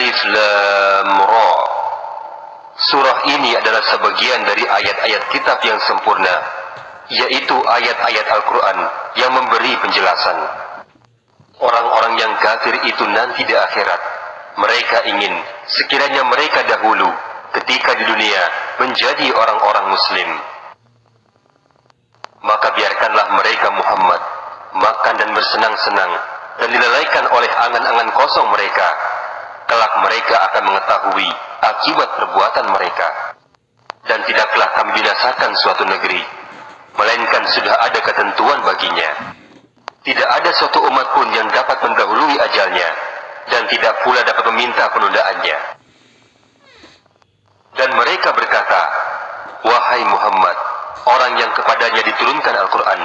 Alif Lam Ra. Surah ini adalah sebagian dari ayat-ayat kitab yang sempurna, yaitu ayat-ayat Al-Quran yang memberi penjelasan. Orang-orang yang kafir itu nanti di akhirat, mereka ingin sekiranya mereka dahulu ketika di dunia menjadi orang-orang muslim. Maka biarkanlah mereka Muhammad makan dan bersenang-senang dan dilalaikan oleh angan-angan kosong mereka. Kelak mereka akan mengetahui akibat perbuatan mereka. Dan tidaklah kami binasakan suatu negeri, melainkan sudah ada ketentuan baginya. Tidak ada suatu umat pun yang dapat mendahului ajalnya, dan tidak pula dapat meminta penundaannya. Dan mereka berkata, wahai Muhammad, orang yang kepadanya diturunkan Al-Quran,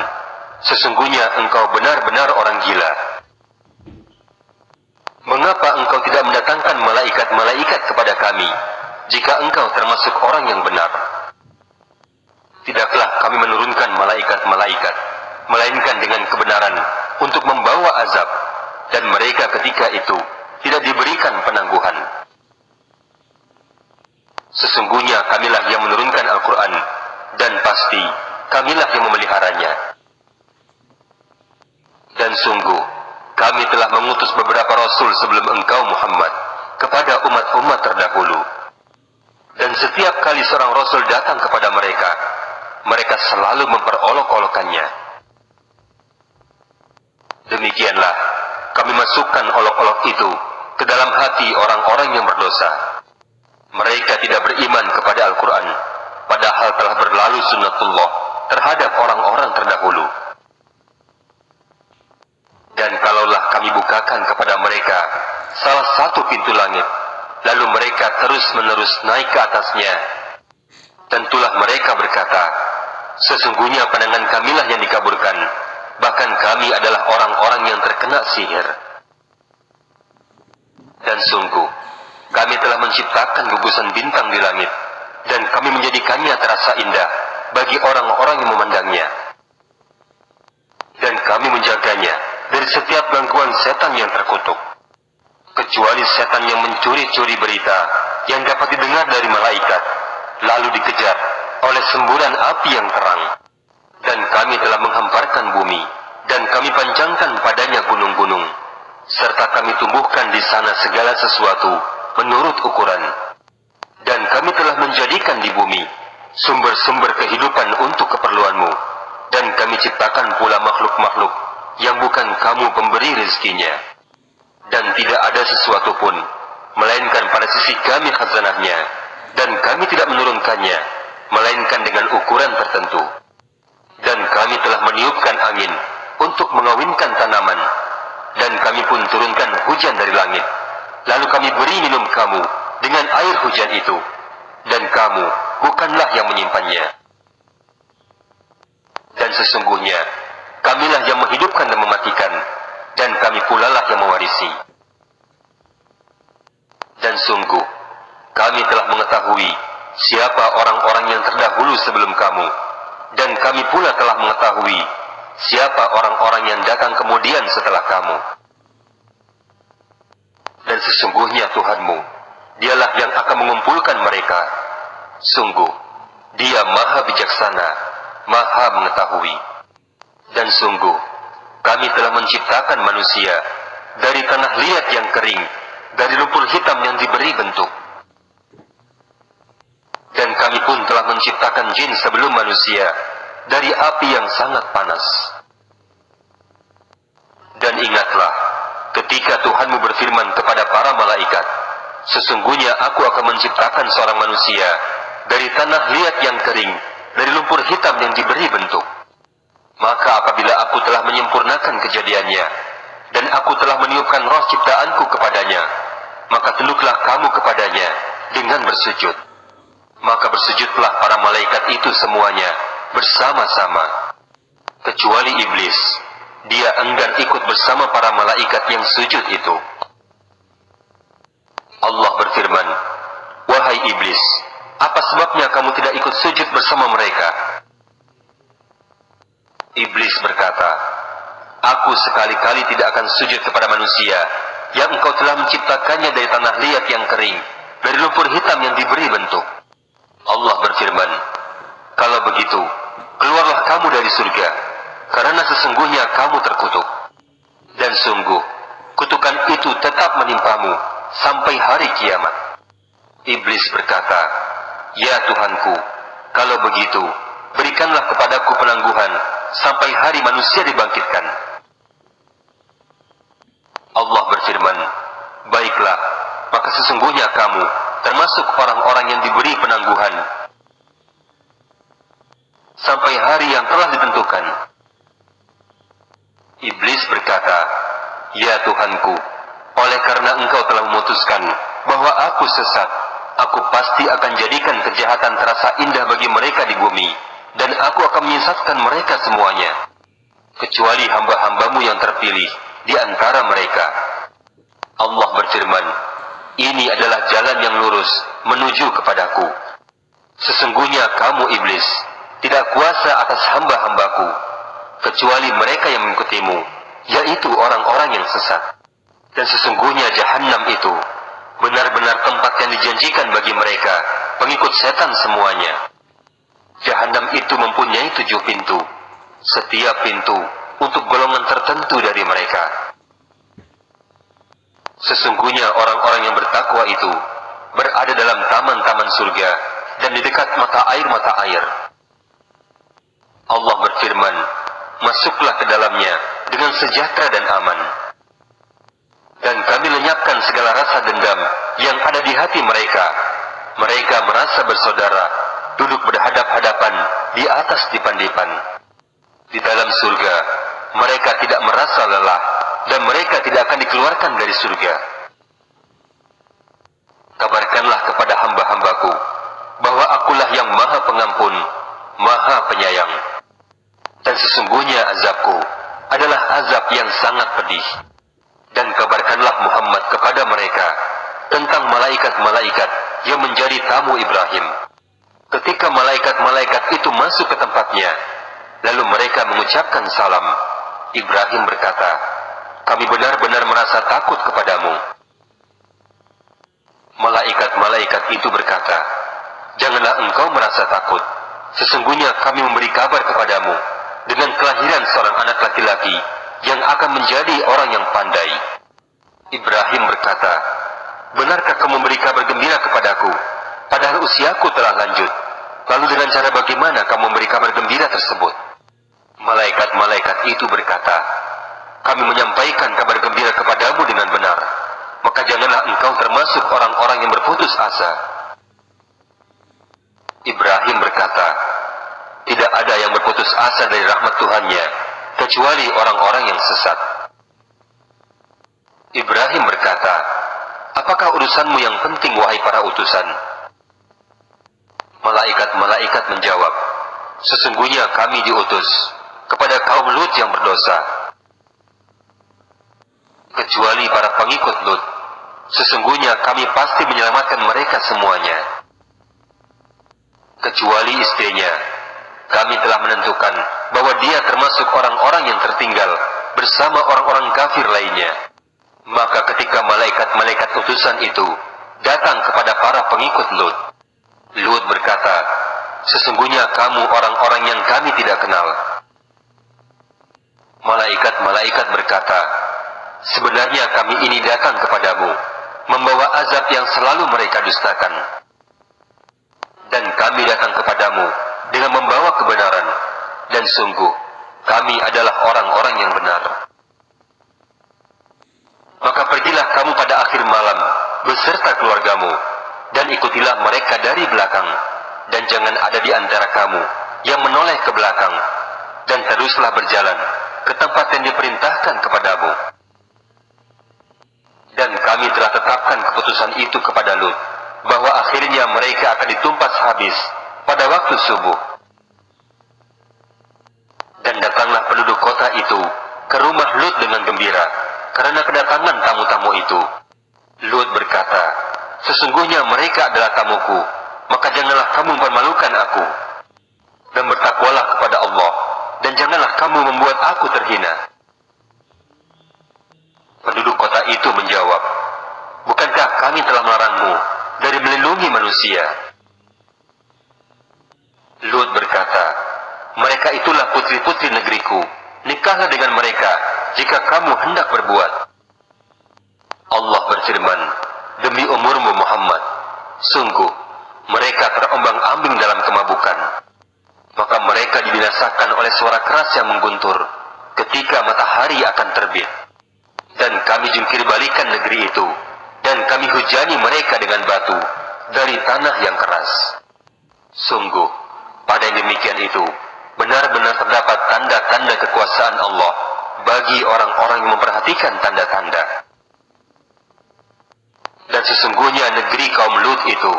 sesungguhnya engkau benar-benar orang gila. Mengapa engkau tidak mendatangkan malaikat-malaikat kepada kami, jika engkau termasuk orang yang benar? Tidaklah kami menurunkan malaikat-malaikat, melainkan dengan kebenaran untuk membawa azab, dan mereka ketika itu tidak diberikan penangguhan. Sesungguhnya kamilah yang menurunkan Al-Quran, dan pasti kamilah yang memeliharanya. Dan sungguh kami telah mengutus beberapa rasul sebelum engkau Muhammad kepada umat-umat terdahulu. Dan setiap kali seorang rasul datang kepada mereka, mereka selalu memperolok-olokannya. Demikianlah kami masukkan olok-olok itu ke dalam hati orang-orang yang berdosa. Mereka tidak beriman kepada Al-Quran, padahal telah berlalu sunnatullah terhadap orang-orang terdahulu. Dan kalaulah kami bukakan kepada mereka salah satu pintu langit, lalu mereka terus-menerus naik ke atasnya, tentulah mereka berkata, sesungguhnya pandangan kamilah yang dikaburkan, bahkan kami adalah orang-orang yang terkena sihir. Dan sungguh, kami telah menciptakan gugusan bintang di langit, dan kami menjadikannya terasa indah bagi orang-orang yang memandangnya. Dan kami menjaganya dari setiap gangguan setan yang terkutuk, kecuali setan yang mencuri-curi berita yang dapat didengar dari malaikat, lalu dikejar oleh semburan api yang terang. Dan kami telah menghamparkan bumi, dan kami panjangkan padanya gunung-gunung, serta kami tumbuhkan di sana segala sesuatu menurut ukuran. Dan kami telah menjadikan di bumi sumber-sumber kehidupan untuk keperluanmu, dan kami ciptakan pula makhluk-makhluk yang bukan kamu pemberi rezekinya. Dan tidak ada sesuatu pun, melainkan pada sisi kami khazanahnya, dan kami tidak menurunkannya, melainkan dengan ukuran tertentu. Dan kami telah meniupkan angin untuk mengawinkan tanaman, dan kami pun turunkan hujan dari langit, lalu kami beri minum kamu dengan air hujan itu, dan kamu bukanlah yang menyimpannya. Dan sesungguhnya kamilah yang menghidupkan dan mematikan, dan kami pula lah yang mewarisi. Dan sungguh, kami telah mengetahui siapa orang-orang yang terdahulu sebelum kamu, dan kami pula telah mengetahui siapa orang-orang yang datang kemudian setelah kamu. Dan sesungguhnya Tuhanmu, dialah yang akan mengumpulkan mereka. Sungguh, Dia maha bijaksana, maha mengetahui. Dan sungguh, kami telah menciptakan manusia dari tanah liat yang kering, dari lumpur hitam yang diberi bentuk. Dan kami pun telah menciptakan jin sebelum manusia dari api yang sangat panas. Dan ingatlah, ketika Tuhanmu berfirman kepada para malaikat, sesungguhnya aku akan menciptakan seorang manusia dari tanah liat yang kering, dari lumpur hitam yang diberi bentuk. Maka apabila aku telah menyempurnakan kejadiannya, dan aku telah meniupkan roh ciptaanku kepadanya, maka tunduklah kamu kepadanya dengan bersujud. Maka bersujudlah para malaikat itu semuanya bersama-sama, kecuali iblis. Dia enggan ikut bersama para malaikat yang sujud itu. Allah berfirman, wahai iblis, apa sebabnya kamu tidak ikut sujud bersama mereka? Iblis berkata, aku sekali-kali tidak akan sujud kepada manusia yang engkau telah menciptakannya dari tanah liat yang kering, dari lumpur hitam yang diberi bentuk. Allah berfirman, kalau begitu, keluarlah kamu dari surga, karena sesungguhnya kamu terkutuk. Dan sungguh, kutukan itu tetap menimpamu sampai hari kiamat. Iblis berkata, ya Tuhanku, kalau begitu, berikanlah kepadaku penangguhan sampai hari manusia dibangkitkan. Allah berfirman, baiklah, maka sesungguhnya kamu termasuk orang-orang yang diberi penangguhan sampai hari yang telah ditentukan. Iblis berkata, ya Tuhanku, oleh karena engkau telah memutuskan bahwa aku sesat, aku pasti akan jadikan kejahatan terasa indah bagi mereka di bumi, dan aku akan menyesatkan mereka semuanya, kecuali hamba-hambamu yang terpilih di antara mereka. Allah berfirman, ini adalah jalan yang lurus menuju kepadaku. Sesungguhnya kamu iblis tidak kuasa atas hamba-hambaku, kecuali mereka yang mengikutimu, yaitu orang-orang yang sesat. Dan sesungguhnya Jahannam itu benar-benar tempat yang dijanjikan bagi mereka, pengikut setan semuanya. Jahannam itu mempunyai 7 pintu, setiap pintu untuk golongan tertentu dari mereka. Sesungguhnya orang-orang yang bertakwa itu berada dalam taman-taman surga dan di dekat mata air. Allah berfirman, masuklah ke dalamnya dengan sejahtera dan aman. Dan kami lenyapkan segala rasa dendam yang ada di hati mereka. Mereka merasa bersaudara, duduk berhadap-hadapan di atas dipan-dipan. Di dalam surga, mereka tidak merasa lelah, dan mereka tidak akan dikeluarkan dari surga. Kabarkanlah kepada hamba-hambaku, bahwa akulah yang maha pengampun, maha penyayang. Dan sesungguhnya azabku adalah azab yang sangat pedih. Dan kabarkanlah Muhammad kepada mereka tentang malaikat-malaikat yang menjadi tamu Ibrahim. Ketika malaikat-malaikat itu masuk ke tempatnya, lalu mereka mengucapkan salam, Ibrahim berkata, kami benar-benar merasa takut kepadamu. Malaikat-malaikat itu berkata, janganlah engkau merasa takut. Sesungguhnya kami memberi kabar kepadamu dengan kelahiran seorang anak laki-laki yang akan menjadi orang yang pandai. Ibrahim berkata, benarkah kamu memberi kabar gembira kepadaku, padahal usiaku telah lanjut? Lalu dengan cara bagaimana kamu memberi kabar gembira tersebut? Malaikat-malaikat itu berkata, kami menyampaikan kabar gembira kepadamu dengan benar, maka janganlah engkau termasuk orang-orang yang berputus asa. Ibrahim berkata, tidak ada yang berputus asa dari rahmat Tuhannya, kecuali orang-orang yang sesat. Ibrahim berkata, apakah urusanmu yang penting wahai para utusan? Malaikat-malaikat menjawab, sesungguhnya kami diutus kepada kaum Lut yang berdosa. Kecuali para pengikut Lut, sesungguhnya kami pasti menyelamatkan mereka semuanya. Kecuali istrinya, kami telah menentukan bahwa dia termasuk orang-orang yang tertinggal bersama orang-orang kafir lainnya. Maka ketika malaikat-malaikat utusan itu datang kepada para pengikut Lut, Lut berkata, sesungguhnya kamu orang-orang yang kami tidak kenal. Malaikat-malaikat berkata, sebenarnya kami ini datang kepadamu, membawa azab yang selalu mereka dustakan. Dan kami datang kepadamu dengan membawa kebenaran, dan sungguh, kami adalah orang-orang yang benar. Maka pergilah kamu pada akhir malam, beserta keluargamu, dan ikutilah mereka dari belakang, dan jangan ada di antara kamu yang menoleh ke belakang, dan teruslah berjalan ke tempat yang diperintahkan kepadamu. Dan kami telah tetapkan keputusan itu kepada Lut, bahwa akhirnya mereka akan ditumpas habis pada waktu subuh. Dan datanglah penduduk kota itu ke rumah Lut dengan gembira, karena kedatangan tamu-tamu itu. Lut berkata, sesungguhnya mereka adalah tamuku, maka janganlah kamu mempermalukan aku. Dan bertakwalah kepada Allah, dan janganlah kamu membuat aku terhina. Penduduk kota itu menjawab, manusia. Lut berkata, mereka itulah putri-putri negeriku, nikahlah dengan mereka jika kamu hendak berbuat. Allah berfirman, demi umurmu Muhammad, sungguh mereka terombang-ambing dalam kemabukan. Maka mereka dibinasakan oleh suara keras yang mengguntur ketika matahari akan terbit. Dan kami jungkir balikan negeri itu, dan kami hujani mereka dengan batu dari tanah yang keras. Sungguh, pada yang demikian itu, benar-benar terdapat tanda-tanda kekuasaan Allah bagi orang-orang yang memperhatikan tanda-tanda. Dan sesungguhnya negeri kaum Lut itu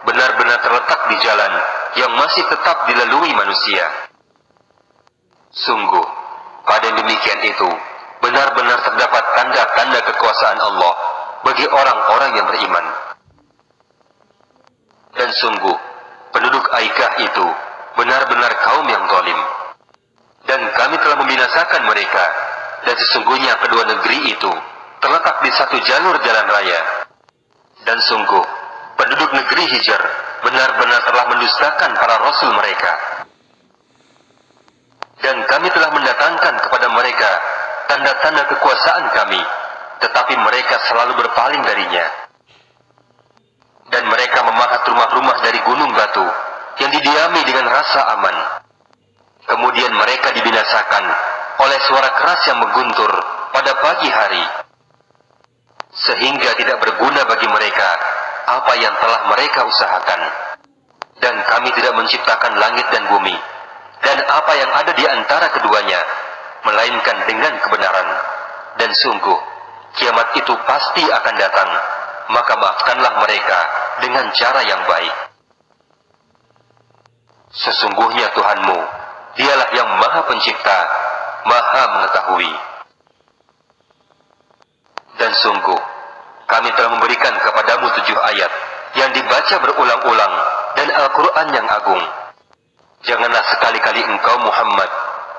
benar-benar terletak di jalan yang masih tetap dilalui manusia. Sungguh, pada yang demikian itu, benar-benar terdapat tanda-tanda kekuasaan Allah bagi orang-orang yang beriman. Dan sungguh, penduduk Aikah itu benar-benar kaum yang zalim. Dan kami telah membinasakan mereka, dan sesungguhnya kedua negeri itu terletak di satu jalur jalan raya. Dan sungguh, penduduk negeri Hijr benar-benar telah mendustakan para rasul mereka. Dan kami telah mendatangkan kepada mereka tanda-tanda kekuasaan kami, tetapi mereka selalu berpaling darinya. Dan mereka memahat rumah-rumah dari gunung batu yang didiami dengan rasa aman. Kemudian mereka dibinasakan oleh suara keras yang mengguntur pada pagi hari, sehingga tidak berguna bagi mereka apa yang telah mereka usahakan. Dan kami tidak menciptakan langit dan bumi, dan apa yang ada di antara keduanya, melainkan dengan kebenaran. Dan sungguh, kiamat itu pasti akan datang, maka maafkanlah mereka dengan cara yang baik. Sesungguhnya Tuhanmu, dialah yang maha pencipta, maha mengetahui. Dan sungguh, kami telah memberikan kepadamu 7 ayat yang dibaca berulang-ulang dan Al-Quran yang agung. Janganlah sekali-kali engkau Muhammad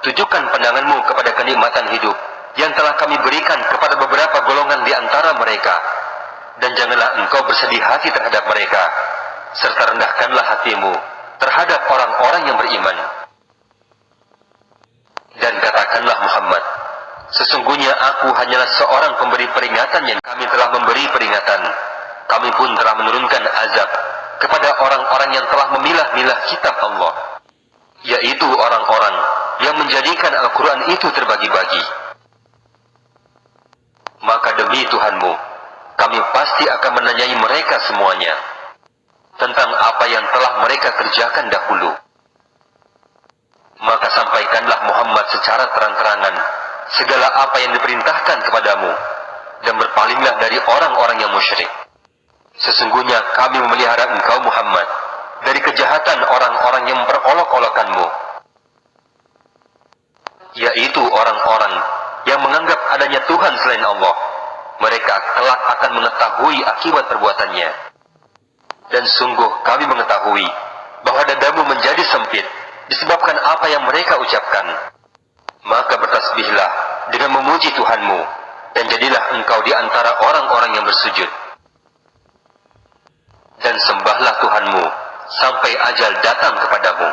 tujukan pandanganmu kepada kenikmatan hidup yang telah kami berikan kepada beberapa golongan di antara mereka. Dan janganlah engkau bersedih hati terhadap mereka, serta rendahkanlah hatimu terhadap orang-orang yang beriman. Dan katakanlah Muhammad, sesungguhnya aku hanyalah seorang pemberi peringatan yang kami telah memberi peringatan. Kami pun telah menurunkan azab kepada orang-orang yang telah memilah-milah kitab Allah, yaitu orang-orang yang menjadikan Al-Quran itu terbagi-bagi. Maka demi Tuhanmu, kami pasti akan menanyai mereka semuanya tentang apa yang telah mereka kerjakan dahulu. Maka sampaikanlah Muhammad secara terang-terangan segala apa yang diperintahkan kepadamu, dan berpalinglah dari orang-orang yang musyrik. Sesungguhnya kami memelihara engkau Muhammad dari kejahatan orang-orang yang memperolok-olokanmu, yaitu orang-orang yang menganggap adanya Tuhan selain Allah. Mereka kelak akan mengetahui akibat perbuatannya. Dan sungguh kami mengetahui bahwa dadamu menjadi sempit disebabkan apa yang mereka ucapkan. Maka bertasbihlah dengan memuji Tuhanmu, dan jadilah engkau di antara orang-orang yang bersujud. Dan sembahlah Tuhanmu sampai ajal datang kepadamu.